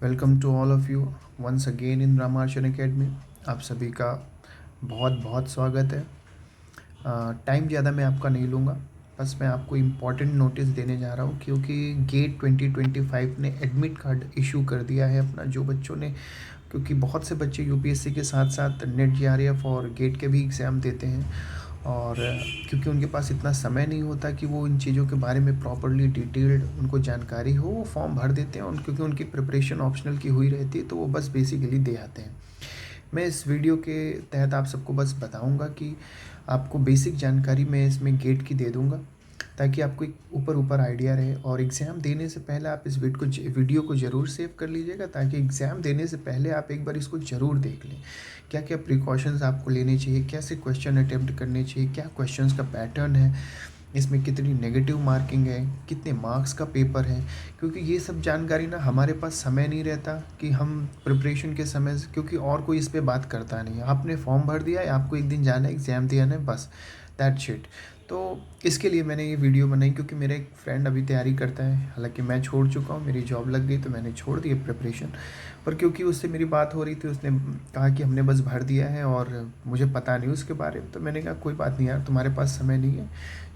Welcome to all of you once again in Ramarchan academy. आप सभी का बहुत बहुत स्वागत है। टाइम ज़्यादा मैं आपका नहीं लूँगा, बस मैं आपको इम्पॉर्टेंट नोटिस देने जा रहा हूँ क्योंकि गेट 2025 ने एडमिट कार्ड इशू कर दिया है अपना जो बच्चों ने, क्योंकि बहुत से बच्चे यूपीएससी के साथ साथ नेट जेआरएफ और गेट के भी एग्ज़ाम देते हैं और क्योंकि उनके पास इतना समय नहीं होता कि वो इन चीज़ों के बारे में प्रॉपर्ली डिटेल्ड उनको जानकारी हो, वो फॉर्म भर देते हैं क्योंकि उनकी प्रिपरेशन ऑप्शनल की हुई रहती है तो वो बस बेसिकली दे आते हैं। मैं इस वीडियो के तहत आप सबको बस बताऊंगा कि आपको बेसिक जानकारी मैं इसमें गेट की दे दूंगा ताकि आपको एक ऊपर ऊपर आइडिया रहे, और एग्ज़ाम देने से पहले आप इस वीडियो को ज़रूर सेव कर लीजिएगा ताकि एग्ज़ाम देने से पहले आप एक बार इसको ज़रूर देख लें। क्या क्या प्रिकॉशंस आपको लेने चाहिए, कैसे क्वेश्चन अटेम्प्ट करने चाहिए, क्या क्वेश्चंस का पैटर्न है, इसमें कितनी नेगेटिव मार्किंग है, कितने मार्क्स का पेपर है, क्योंकि ये सब जानकारी ना हमारे पास समय नहीं रहता कि हम प्रिपरेशन के समय क्योंकि और कोई इस पे बात करता नहीं है। आपने फॉर्म भर दिया है, आपको एक दिन जाना है, एग्ज़ाम दिया है, बस दैट शिट। तो इसके लिए मैंने ये वीडियो बनाई क्योंकि मेरा एक फ्रेंड अभी तैयारी करता है, हालांकि मैं छोड़ चुका हूँ, मेरी जॉब लग गई तो मैंने छोड़ दी प्रिपरेशन। पर क्योंकि उससे मेरी बात हो रही थी, उसने कहा कि हमने बस भर दिया है और मुझे पता नहीं उसके बारे में, तो मैंने कहा कोई बात नहीं यार, तुम्हारे पास समय नहीं है,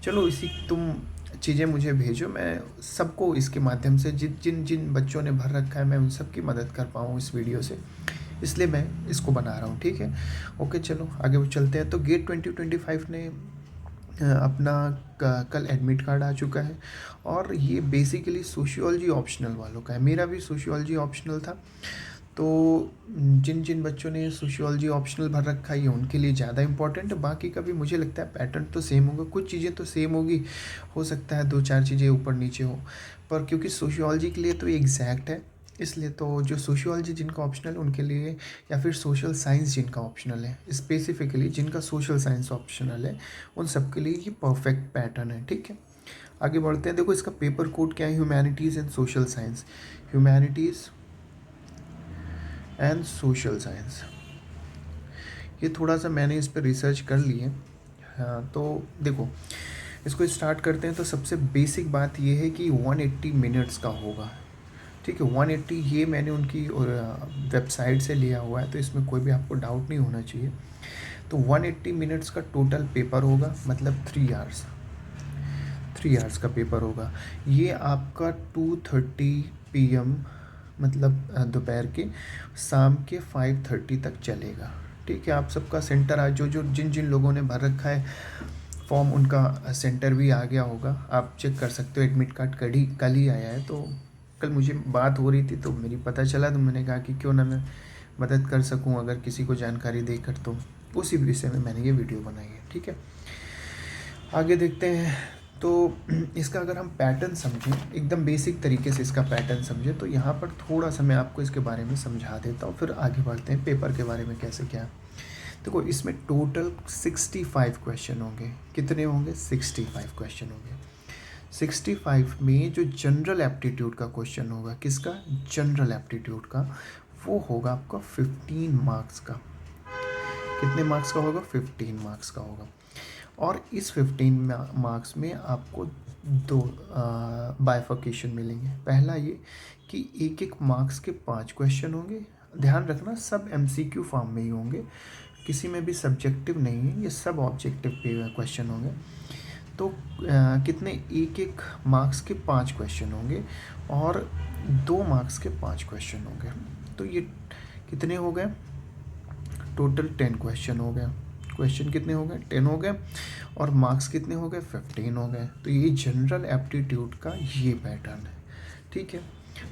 चलो इसी तुम चीज़ें मुझे भेजो, मैं सबको इसके माध्यम से जिन जिन जिन बच्चों ने भर रखा है मैं उन सब की मदद कर पाऊँ इस वीडियो से, इसलिए मैं इसको बना रहा हूँ। ठीक है, ओके, चलो आगे वो चलते हैं। तो गेट 2025 ने अपना कल एडमिट कार्ड आ चुका है और ये बेसिकली सोशियोलॉजी ऑप्शनल वालों का है। मेरा भी सोशियोलॉजी ऑप्शनल था, तो जिन जिन बच्चों ने सोशियोलॉजी ऑप्शनल भर रखा है उनके लिए ज़्यादा इंपॉर्टेंट है। बाकी का भी मुझे लगता है पैटर्न तो सेम होगा, कुछ चीज़ें तो सेम होगी, हो सकता है दो चार चीज़ें ऊपर नीचे हो, पर क्योंकि सोशियोलॉजी के लिए तो ये एग्जैक्ट है, इसलिए तो जो सोशियोलॉजी जिनका ऑप्शनल है उनके लिए, या फिर सोशल साइंस जिनका ऑप्शनल है, स्पेसिफिकली जिनका सोशल साइंस ऑप्शनल है, उन सब के लिए ये परफेक्ट पैटर्न है। ठीक है, आगे बढ़ते हैं। देखो इसका पेपर कोड क्या है, humanities and social science, humanities and social science. ये थोड़ा सा मैंने इस पर रिसर्च कर ली है। हाँ, तो देखो इसको स्टार्ट करते हैं। तो सबसे बेसिक बात ये है कि 180 मिनट्स का होगा। ठीक है, 180 ये मैंने उनकी वेबसाइट से लिया हुआ है, तो इसमें कोई भी आपको डाउट नहीं होना चाहिए। तो 180 मिनट्स का टोटल पेपर होगा, मतलब 3 आवर्स का पेपर होगा। ये आपका 2:30 PM, मतलब दोपहर के, शाम के 5:30 तक चलेगा। ठीक है, आप सबका सेंटर आज जो जो जिन जिन लोगों ने भर रखा है फॉर्म, उनका सेंटर भी आ गया होगा, आप चेक कर सकते हो। एडमिट कार्ड कल ही आया है, तो कल मुझे बात हो रही थी तो मेरी पता चला, तो मैंने कहा कि क्यों ना मैं मदद कर सकूं अगर किसी को जानकारी देकर, तो उसी विषय में मैंने ये वीडियो बनाई है। ठीक है, आगे देखते हैं। तो इसका अगर हम पैटर्न समझें, एकदम बेसिक तरीके से इसका पैटर्न समझें, तो यहाँ पर थोड़ा सा मैं आपको इसके बारे में समझा देता हूँ, फिर आगे बढ़ते हैं पेपर के बारे में कैसे क्या। देखो इसमें टोटल 65 क्वेश्चन होंगे। कितने होंगे? 65 क्वेश्चन होंगे। 65 में जो जनरल एप्टीट्यूड का क्वेश्चन होगा, किसका? जनरल एप्टीट्यूड का, वो होगा आपका 15 मार्क्स का। कितने मार्क्स का होगा? 15 मार्क्स का होगा। और इस 15 मार्क्स में आपको दो बाइफर्केशन मिलेंगे। पहला ये कि एक एक मार्क्स के 5 क्वेश्चन होंगे। ध्यान रखना सब एमसीक्यू फॉर्म में ही होंगे, किसी में भी सब्जेक्टिव नहीं है, ये सब ऑब्जेक्टिव क्वेश्चन होंगे। तो कितने? एक एक मार्क्स के 5 क्वेश्चन होंगे और 2 मार्क्स के 5 क्वेश्चन होंगे। तो ये कितने हो गए? टोटल 10 क्वेश्चन हो गए। क्वेश्चन कितने हो गए? 10 हो गए, और मार्क्स कितने हो गए? 15 हो गए। तो ये जनरल एप्टीट्यूड का ये पैटर्न है। ठीक है,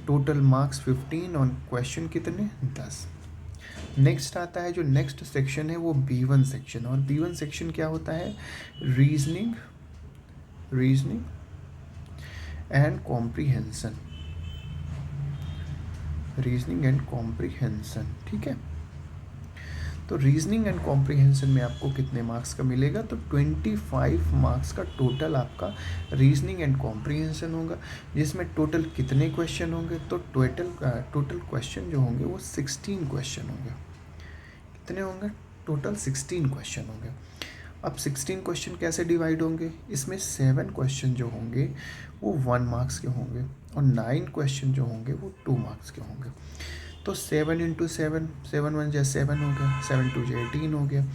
टोटल मार्क्स 15 और क्वेश्चन कितने? 10। नेक्स्ट आता है, जो नेक्स्ट सेक्शन है वो B1 सेक्शन, और B1 सेक्शन क्या होता है? Reasoning and comprehension. Reasoning and comprehension, ठीक है। तो रीजनिंग एंड कॉम्प्रीहेंशन में आपको कितने मार्क्स का मिलेगा? तो 25 मार्क्स का टोटल आपका रीजनिंग एंड कॉम्प्रीहेंशन होगा, जिसमें टोटल कितने क्वेश्चन होंगे? तो टोटल क्वेश्चन जो होंगे वो 16 क्वेश्चन होंगे। कितने होंगे? टोटल 16 क्वेश्चन होंगे। अब 16 क्वेश्चन कैसे डिवाइड होंगे, इसमें 7 क्वेश्चन जो होंगे वो 1 मार्क्स के होंगे और 9 क्वेश्चन जो होंगे वो 2 मार्क्स के होंगे। तो 7 इंटू 7, 7 1 जा 7 हो गया, 7 2 जा 18 हो गया।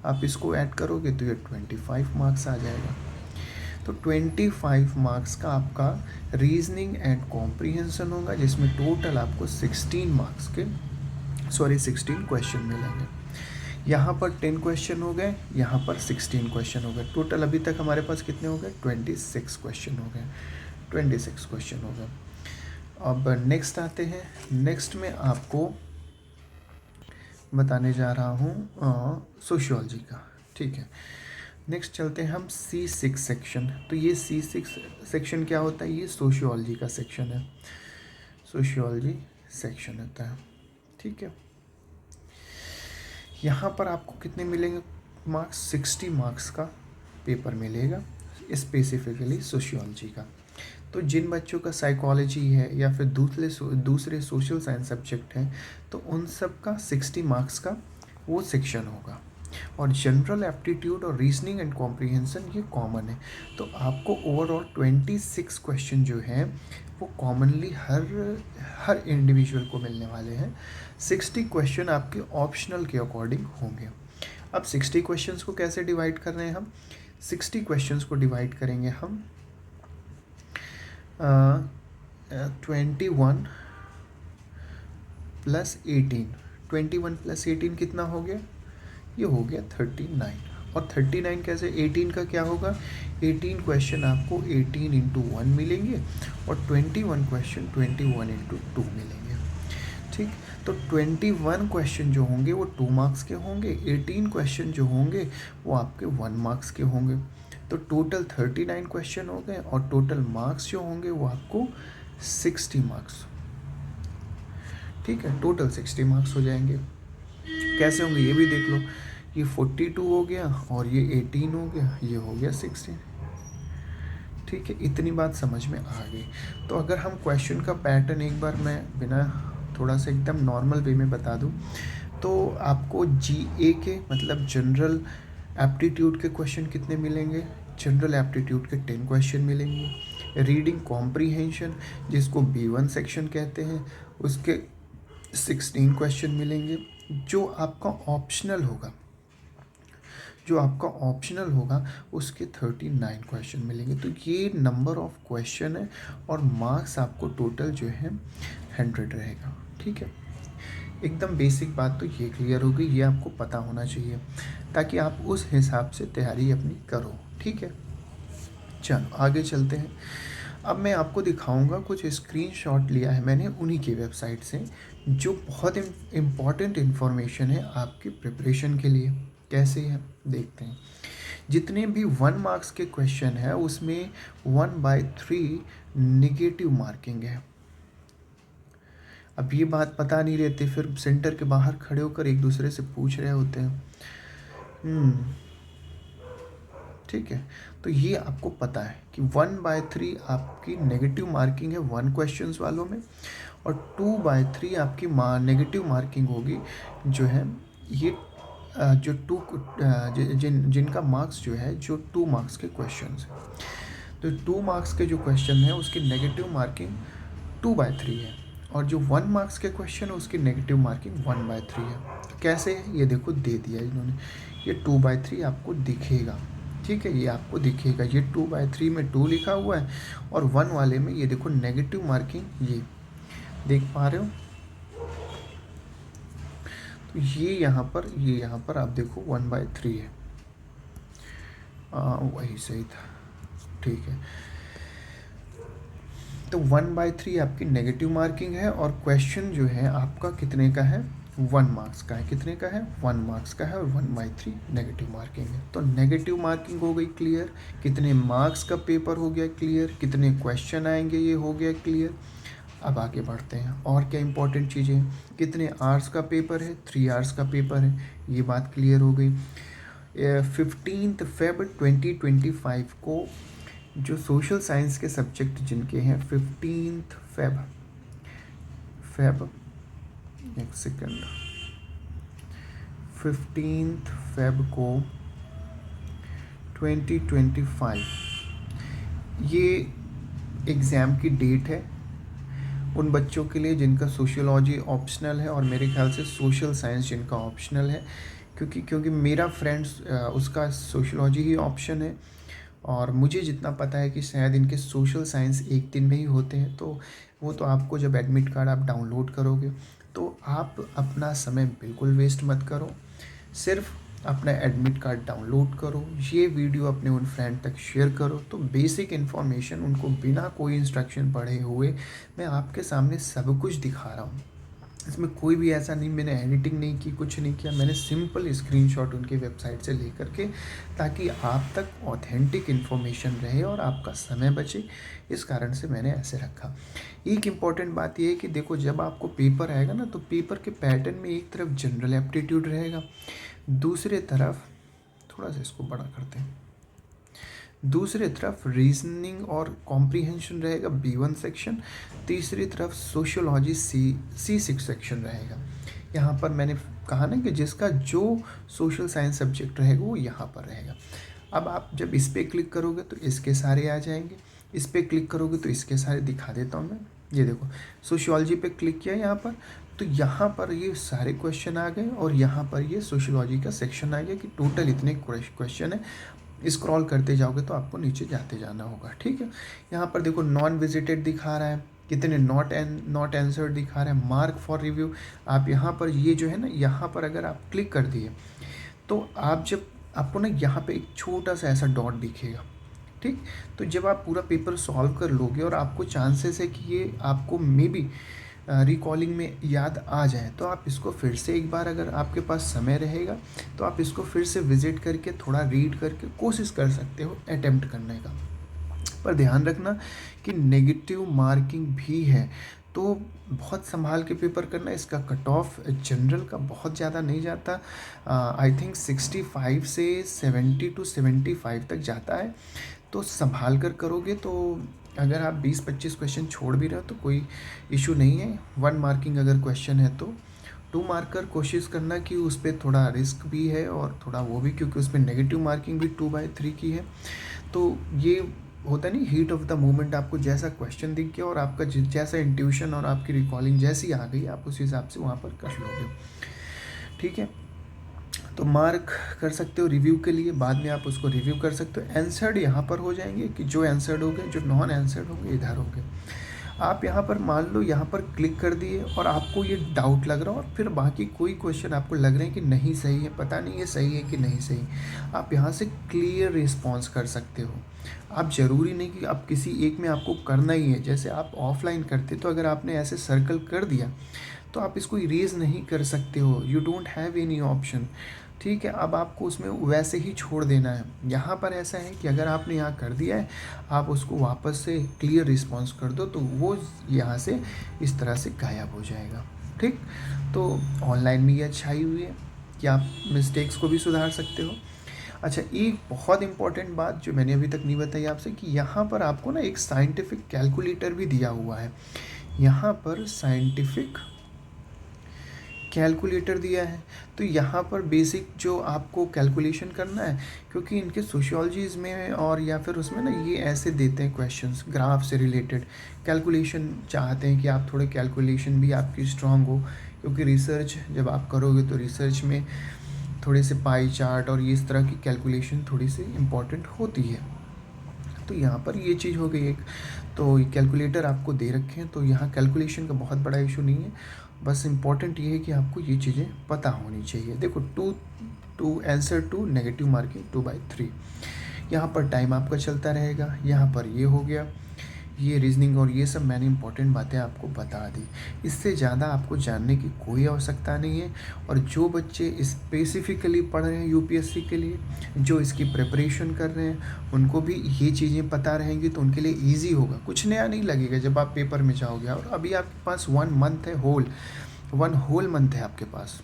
आप इसको ऐड करोगे तो ये 25 मार्क्स आ जाएगा। तो 25 मार्क्स का आपका रीजनिंग एंड कॉम्प्रिहेंशन होगा, जिसमें टोटल आपको 16 क्वेश्चन मिलेंगे। यहाँ पर 10 क्वेश्चन हो गए, यहाँ पर 16 क्वेश्चन हो गए। टोटल अभी तक हमारे पास कितने हो गए, 26 क्वेश्चन हो गए, 26 क्वेश्चन हो गए। अब नेक्स्ट आते हैं। नेक्स्ट में आपको बताने जा रहा हूँ सोशियोलॉजी का, ठीक है। नेक्स्ट चलते हैं हम C6 सेक्शन। तो ये C6 सेक्शन क्या होता है, ये सोशियोलॉजी का सेक्शन है, सोशियोलॉजी सेक्शन होता है, ठीक है। यहाँ पर आपको कितने मिलेंगे मार्क्स, 60 मार्क्स का पेपर मिलेगा स्पेसिफिकली सोशियोलॉजी का। तो जिन बच्चों का साइकोलॉजी है या फिर दूसरे सोशल साइंस सब्जेक्ट हैं, तो उन सब का 60 मार्क्स का वो सेक्शन होगा। और जनरल एप्टीट्यूड और रीजनिंग एंड कॉम्प्रिहेंशन ये कॉमन है। तो आपको ओवरऑल 26 क्वेश्चन जो हैं वो कॉमनली हर इंडिविजुअल को मिलने वाले हैं। 60 क्वेश्चन आपके ऑप्शनल के अकॉर्डिंग होंगे। अब 60 क्वेश्चंस को कैसे डिवाइड कर रहे हैं हम, 60 क्वेश्चंस को डिवाइड करेंगे हम 21 प्लस 18। 21 प्लस 18 कितना हो गया, ये हो गया 39। और 39 कैसे, 18 का क्या होगा, 18 क्वेश्चन आपको 18 इंटू 1 मिलेंगे और 21 क्वेश्चन 21 इंटू 2 मिलेंगे, ठीक। तो 21 क्वेश्चन जो होंगे वो 2 मार्क्स के होंगे, 18 क्वेश्चन जो होंगे वो आपके 1 मार्क्स के होंगे। तो टोटल 39 क्वेश्चन हो गए और टोटल मार्क्स जो होंगे वो आपको 60 मार्क्स, ठीक है। टोटल 60 मार्क्स हो जाएंगे। कैसे होंगे ये भी देख लो, ये 42 हो गया और ये 18 हो गया, ये हो गया 16, ठीक है। इतनी बात समझ में आ गई। तो अगर हम क्वेश्चन का पैटर्न एक बार मैं बिना थोड़ा सा एकदम नॉर्मल वे में बता दूं, तो आपको GA के मतलब जनरल एप्टीट्यूड के क्वेश्चन कितने मिलेंगे, जनरल एप्टीट्यूड के 10 क्वेश्चन मिलेंगे। रीडिंग कॉम्प्रीहेंशन जिसको B1 सेक्शन कहते हैं उसके 16 क्वेश्चन मिलेंगे। जो आपका ऑप्शनल होगा उसके 39 क्वेश्चन मिलेंगे। तो ये नंबर ऑफ क्वेश्चन है और मार्क्स आपको टोटल जो है 100 रहेगा, ठीक है। एकदम बेसिक बात तो ये क्लियर हो गई, ये आपको पता होना चाहिए ताकि आप उस हिसाब से तैयारी अपनी करो, ठीक है। चलो आगे चलते हैं। अब मैं आपको दिखाऊंगा कुछ स्क्रीनशॉट लिया है मैंने उन्हीं की वेबसाइट से, जो बहुत इम्पॉर्टेंट इन्फॉर्मेशन है आपकी प्रिपरेशन के लिए। कैसे है देखते हैं। जितने भी 1 मार्क्स के क्वेश्चन है उसमें 1/3 निगेटिव मार्किंग है। अब ये बात पता नहीं रहती, फिर सेंटर के बाहर खड़े होकर एक दूसरे से पूछ रहे होते हैं, ठीक है। तो ये आपको पता है कि 1/3 आपकी नेगेटिव मार्किंग है 1 क्वेश्चंस वालों में और 2/3 आपकी नेगेटिव मार्किंग होगी जो है ये जो जिनका मार्क्स जो है जो 2 मार्क्स के क्वेश्चंस हैं। तो 2 मार्क्स के जो क्वेश्चन है उसकी नेगेटिव मार्किंग 2/3 है और जो 1 मार्क्स के क्वेश्चन है उसकी नेगेटिव मार्किंग 1/3 है। तो कैसे है ये देखो दे दिया इन्होंने, ये 2/3 आपको दिखेगा, ठीक है। ये आपको दिखेगा, ये 2/3 में 2 लिखा हुआ है और 1 वाले में ये देखो नेगेटिव मार्किंग, ये देख पा रहे हो। तो ये यहाँ पर आप देखो 1/3 है, वही सही था, ठीक है। तो 1/3 आपकी नेगेटिव मार्किंग है और क्वेश्चन जो है आपका कितने का है, 1 मार्क्स का है। कितने का है, 1 मार्क्स का है और 1/3 नेगेटिव मार्किंग है। तो नेगेटिव मार्किंग हो गई क्लियर, कितने मार्क्स का पेपर हो गया क्लियर, कितने क्वेश्चन आएंगे ये हो गया क्लियर। अब आगे बढ़ते हैं और क्या इंपॉर्टेंट चीज़ें, कितने आवर्स का पेपर है, 3 आवर्स का पेपर है, ये बात क्लियर हो गई। 15 Feb 2025 को जो सोशल साइंस के सब्जेक्ट जिनके हैं 15 Feb एक सेकेंड 15 Feb को 2025 ये एग्ज़ाम की डेट है उन बच्चों के लिए जिनका सोशियोलॉजी ऑप्शनल है और मेरे ख्याल से सोशल साइंस जिनका ऑप्शनल है, क्योंकि मेरा फ्रेंड्स उसका सोशियोलॉजी ही ऑप्शन है और मुझे जितना पता है कि शायद इनके सोशल साइंस एक दिन में ही होते हैं। तो वो तो आपको जब एडमिट कार्ड आप डाउनलोड करोगे तो आप अपना समय बिल्कुल वेस्ट मत करो, सिर्फ अपना एडमिट कार्ड डाउनलोड करो, ये वीडियो अपने उन फ्रेंड तक शेयर करो। तो बेसिक इन्फॉर्मेशन उनको बिना कोई इंस्ट्रक्शन पढ़े हुए मैं आपके सामने सब कुछ दिखा रहा हूँ। इसमें कोई भी ऐसा नहीं मैंने एडिटिंग नहीं की, कुछ नहीं किया, मैंने सिंपल स्क्रीनशॉट उनकी वेबसाइट से लेकर के, ताकि आप तक ऑथेंटिक इन्फॉर्मेशन रहे और आपका समय बचे, इस कारण से मैंने ऐसे रखा। एक इम्पॉर्टेंट बात यह है कि देखो जब आपको पेपर आएगा ना तो पेपर के पैटर्न में एक तरफ जनरल एप्टीट्यूड रहेगा, दूसरे तरफ थोड़ा सा इसको बड़ा करते हैं, दूसरी तरफ रीजनिंग और कॉम्प्रीहेंशन रहेगा B1 सेक्शन, तीसरी तरफ सोशियोलॉजी C6 सेक्शन रहेगा। यहाँ पर मैंने कहा ना कि जिसका जो सोशल साइंस सब्जेक्ट रहेगा वो यहाँ पर रहेगा। अब आप जब इस पर क्लिक करोगे तो इसके सारे आ जाएंगे, इस पर क्लिक करोगे तो इसके सारे दिखा देता हूँ मैं। ये देखो सोशियोलॉजी पे क्लिक किया यहाँ पर, तो यहाँ पर ये सारे क्वेश्चन आ गए और यहाँ पर ये सोशियोलॉजी का सेक्शन आ गया कि टोटल इतने क्वेश्चन है। स्क्रॉल करते जाओगे तो आपको नीचे जाते जाना होगा, ठीक है। यहाँ पर देखो नॉन विजिटेड दिखा रहा है, कितने नॉट आंसर्ड दिखा रहा है, मार्क फॉर रिव्यू। आप यहाँ पर ये जो है ना, यहाँ पर अगर आप क्लिक कर दिए तो आप जब आपको ना यहाँ पे एक छोटा सा ऐसा डॉट दिखेगा, ठीक। तो जब आप पूरा पेपर सॉल्व कर लोगे और आपको चांसेस है कि ये आपको मे बी रिकॉलिंग में याद आ जाए, तो आप इसको फिर से एक बार, अगर आपके पास समय रहेगा तो आप इसको फिर से विज़िट करके थोड़ा रीड करके कोशिश कर सकते हो अटेम्प्ट करने का। पर ध्यान रखना कि नेगेटिव मार्किंग भी है, तो बहुत संभाल के पेपर करना। इसका कट ऑफ जनरल का बहुत ज़्यादा नहीं जाता, आई थिंक 65 से 70 to 75 तक जाता है। तो संभाल कर करोगे तो अगर आप 20-25 क्वेश्चन छोड़ भी रहे हो तो कोई इशू नहीं है। 1 मार्किंग अगर क्वेश्चन है तो 2 मार्कर कोशिश करना कि उस पर थोड़ा रिस्क भी है और थोड़ा वो भी, क्योंकि उस पर नेगेटिव मार्किंग भी 2/3 की है। तो ये होता नहीं, हीट ऑफ द मोमेंट, आपको जैसा क्वेश्चन दिख गया और आपका जैसा इंट्यूशन और आपकी रिकॉलिंग जैसी आ गई आप उस हिसाब से वहाँ पर कर लोगे, ठीक है। तो मार्क कर सकते हो रिव्यू के लिए, बाद में आप उसको रिव्यू कर सकते हो। आंसर्ड यहाँ पर हो जाएंगे कि जो आंसर्ड हो गए, जो नॉन आंसर्ड होंगे इधर होंगे। आप यहाँ पर मान लो यहाँ पर क्लिक कर दिए और आपको ये डाउट लग रहा हो और फिर बाकी कोई क्वेश्चन आपको लग रहे हैं कि नहीं सही है, पता नहीं ये सही है कि नहीं सही, आप यहाँ से क्लियर रिस्पॉन्स कर सकते हो। आप ज़रूरी नहीं कि आप किसी एक में आपको करना ही है। जैसे आप ऑफलाइन करते तो अगर आपने ऐसे सर्कल कर दिया तो आप इसको इरेज नहीं कर सकते हो, you don't have any option, ठीक है। अब आपको उसमें वैसे ही छोड़ देना है। यहाँ पर ऐसा है कि अगर आपने यहाँ कर दिया है, आप उसको वापस से क्लियर रिस्पॉन्स कर दो तो वो यहाँ से इस तरह से गायब हो जाएगा, ठीक। तो ऑनलाइन में ये अच्छाई हुई है कि आप मिस्टेक्स को भी सुधार सकते हो। अच्छा, एक बहुत इंपॉर्टेंट बात जो मैंने अभी तक नहीं बताई आपसे, कि यहाँ पर आपको ना एक साइंटिफिक कैलकुलेटर भी दिया हुआ है। यहाँ पर साइंटिफिक कैलकुलेटर दिया है, तो यहाँ पर बेसिक जो आपको कैलकुलेशन करना है, क्योंकि इनके सोशियोलॉजीज़ में और या फिर उसमें ना ये ऐसे देते हैं क्वेश्चंस ग्राफ से रिलेटेड, कैलकुलेशन चाहते हैं कि आप थोड़े कैलकुलेशन भी आपकी स्ट्रांग हो, क्योंकि रिसर्च जब आप करोगे तो रिसर्च में थोड़े से पाई चार्ट और इस तरह की कैलकुलेशन थोड़ी सी इम्पॉर्टेंट होती है। तो यहाँ पर ये चीज़ हो गई एक, तो कैलकुलेटर आपको दे रखे हैं, तो यहाँ कैलकुलेशन का बहुत बड़ा इशू नहीं है। बस इम्पॉर्टेंट ये है कि आपको ये चीज़ें पता होनी चाहिए। देखो two answer to negative marking 2/3, यहाँ पर टाइम आपका चलता रहेगा। यहाँ पर ये हो गया, ये रीजनिंग और ये सब मैंने इंपॉर्टेंट बातें आपको बता दी। इससे ज़्यादा आपको जानने की कोई आवश्यकता नहीं है। और जो बच्चे स्पेसिफिकली पढ़ रहे हैं यूपीएससी के लिए, जो इसकी प्रिपरेशन कर रहे हैं, उनको भी ये चीज़ें पता रहेंगी तो उनके लिए ईजी होगा, कुछ नया नहीं लगेगा जब आप पेपर में जाओगे। और अभी आपके पास 1 मंथ है, वन होल मंथ है आपके पास,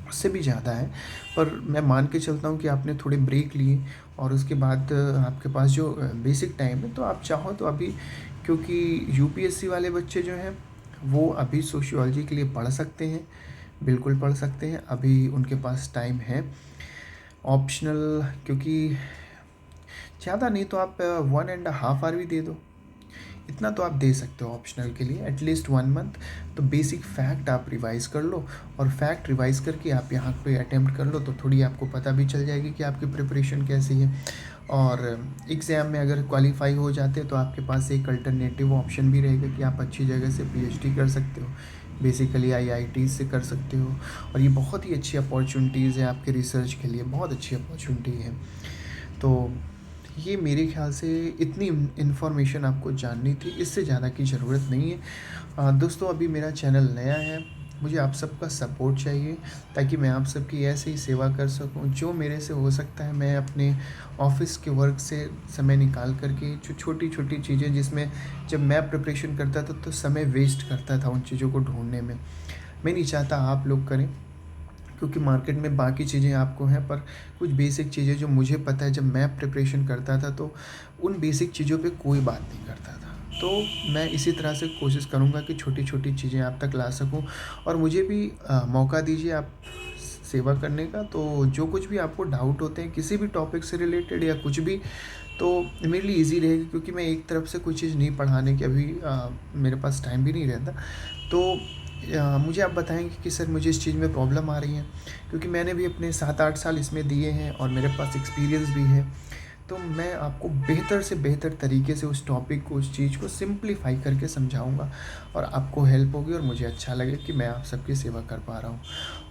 उससे भी ज़्यादा है। पर मैं मान के चलता हूँ कि आपने थोड़े ब्रेक लिए और उसके बाद आपके पास जो बेसिक टाइम है, तो आप चाहो तो अभी, क्योंकि यूपीएससी वाले बच्चे जो हैं वो अभी सोशियोलॉजी के लिए पढ़ सकते हैं, बिल्कुल पढ़ सकते हैं, अभी उनके पास टाइम है। ऑप्शनल, क्योंकि ज़्यादा नहीं तो आप 1 एंड हाफ आवर भी दे दो, इतना तो आप दे सकते हो ऑप्शनल के लिए, एटलीस्ट 1 मंथ। तो बेसिक फैक्ट आप रिवाइज़ कर लो, और फैक्ट रिवाइज़ करके आप यहाँ पे अटेम्प्ट कर लो, तो थोड़ी आपको पता भी चल जाएगी कि आपकी प्रिपरेशन कैसी है। और एग्ज़ाम में अगर क्वालिफ़ाई हो जाते हैं तो आपके पास एक अल्टरनेटिव ऑप्शन भी रहेगा कि आप अच्छी जगह से पीएचडी कर सकते हो, बेसिकली आईआईटी से कर सकते हो। और ये बहुत ही अच्छी अपॉर्चुनिटीज़ है आपके रिसर्च के लिए, बहुत अच्छी अपॉर्चुनिटी है। तो ये मेरे ख़्याल से इतनी इन्फॉर्मेशन आपको जाननी थी, इससे ज़्यादा की ज़रूरत नहीं है। दोस्तों, अभी मेरा चैनल नया है, मुझे आप सबका सपोर्ट चाहिए ताकि मैं आप सबकी ऐसे ही सेवा कर सकूं। जो मेरे से हो सकता है मैं अपने ऑफ़िस के वर्क से समय निकाल कर के, जो छोटी-छोटी चीज़ें जिसमें जब मैं प्रिपरेशन करता था तो समय वेस्ट करता था उन चीज़ों को ढूँढने में, मैं नहीं चाहता आप लोग करें। क्योंकि मार्केट में बाकी चीज़ें आपको हैं, पर कुछ बेसिक चीज़ें जो मुझे पता है, जब मैं प्रिपरेशन करता था तो उन बेसिक चीज़ों पे कोई बात नहीं करता था। तो मैं इसी तरह से कोशिश करूँगा कि छोटी-छोटी चीज़ें आप तक ला सकूँ, और मुझे भी मौका दीजिए आप सेवा करने का। तो जो कुछ भी आपको डाउट होते हैं किसी भी टॉपिक से रिलेटेड या कुछ भी, तो मेरे लिए ईज़ी रहेगा, क्योंकि मैं एक तरफ से कोई चीज़ नहीं पढ़ाने की अभी मेरे पास टाइम भी नहीं रहता। तो मुझे आप बताएँगे कि सर मुझे इस चीज़ में प्रॉब्लम आ रही है, क्योंकि मैंने भी अपने 7-8 साल इसमें दिए हैं और मेरे पास एक्सपीरियंस भी है। तो मैं आपको बेहतर से बेहतर तरीके से उस टॉपिक को, उस चीज़ को सिंप्लीफाई करके समझाऊँगा, और आपको हेल्प होगी और मुझे अच्छा लगेगा कि मैं आप सबकी सेवा कर पा रहा हूँ।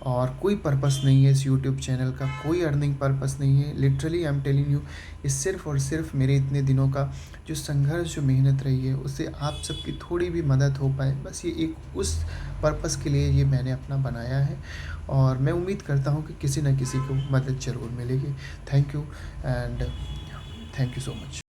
और कोई पर्पस नहीं है इस यूट्यूब चैनल का, कोई अर्निंग पर्पस नहीं है। Literally I am telling you, ये सिर्फ़ और सिर्फ़ मेरे इतने दिनों का जो संघर्ष, जो मेहनत रही है, उससे आप सबकी थोड़ी भी मदद हो पाए, बस ये एक उस पर्पस के लिए ये मैंने अपना बनाया है। और मैं उम्मीद करता हूँ कि किसी न किसी को मदद ज़रूर मिलेगी। Thank you, and thank you so much.